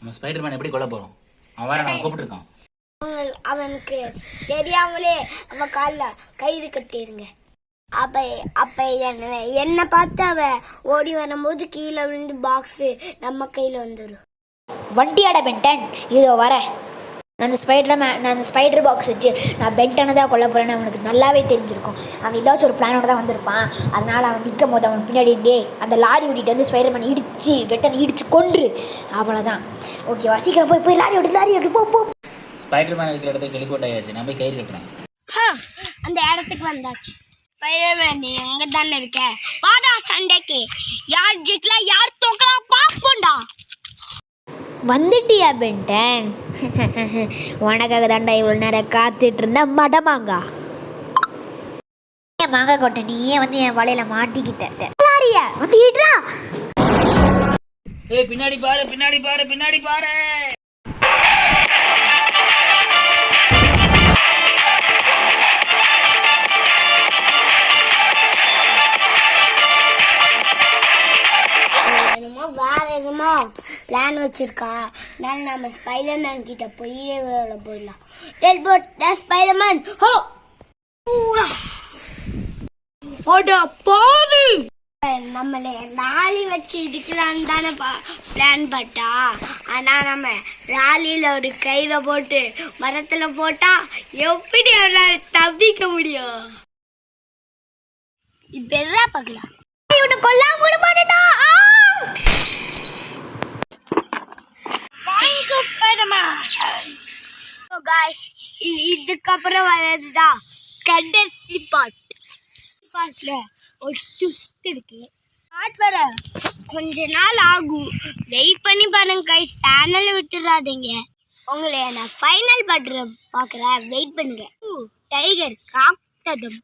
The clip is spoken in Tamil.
நம்ம ஸ்பைடர்மேன் எப்படி கொல்ல போறோம்? அவன் வேற நம்ம கூப்பிட்டு இருக்கான். அவனுக்கு தெரியாமலே அவன் காலில் கயிறு கட்டிருங்க. அப்ப என்ன பார்த்து அவ ஓடி வரும்போது கீழே விழுந்து பாக்ஸ் நம்ம கையில வந்துடும். வண்டியாட பென்டன், இதோ வரேன். நான் அந்த ஸ்பைடர் பாக்ஸ் வச்சு நான் பென்டனை தான் கொல்ல போகிறேன்னு அவனுக்கு நல்லாவே தெரிஞ்சிருக்கும். அவன் ஏதாச்சும் ஒரு பிளானோட தான் வந்திருப்பான். அதனால் அவன் நிற்கும் போது அவன் பின்னாடி அந்த லாரி ஓட்டிகிட்டு வந்து ஸ்பைடர்மேன் பென்டனை இடித்து கொன்று. அவ்வளோதான். ஓகேவா? சீக்கிரம் போய் லாரி ஓட்டு போ. ஸ்பைடர்மேன் இருக்கிற இடத்துக்கு டெலிபோர்ட் ஆயாச்சு. நான் போய் கயிறு கட்டுறேன். அந்த இடத்துக்கு வந்தாச்சு. ஸ்பைடர்மேன் நீ அங்கே தானே இருக்க? வாடா சண்டைக்கு. யார் ஜெயிக்கலாம் யார் தோக்கலாம் பார்ப்போம்டா. வந்துட்டியா பென்டன்? உனக்காக தாண்டா இவ்வளோ நேரம் காத்துட்டு இருந்த மடமாங்கா. ஏன் மாங்காய் கொட்டை நீயே வந்து என் வலையில மாட்டிக்கிட்ட. வந்துடுறா. ஏய் பின்னாடி பாரு. வேற என்னமோ பிளான் வச்சிருக்கா. அதனால நம்ம ஸ்பைடர்மேன் கிட்ட போயிடலாம். டெலிபோர்ட் ஸ்பைடர்மேன் ஹோ ஓடா போடு. நம்மளே ராலி வச்சு இடிக்கலான்னு தானே பிளான் பட்டா. ஆனா நம்ம ராலியில ஒரு கயிறை போட்டு மரத்துல போட்டா எப்படி அவளால தப்பிக்க முடியும்? இப்ப என்ன பார்க்கலாம்? இவனை கொல்லாம விட மாட்டேடா. இதுக்கப்புறம் வரதுதான் கடைசி பாட். ஒரு ட்விஸ்ட் இருக்கு. பாட் வர கொஞ்ச நாள் ஆகும். வெயிட் பண்ணி பாருங்க கைஸ். சேனலை விட்டுறாதீங்க. உங்களை நான் ஃபைனல் பாட்டு பார்க்குறேன். வெயிட் பண்ணுங்க. டைகர் காத்ததும்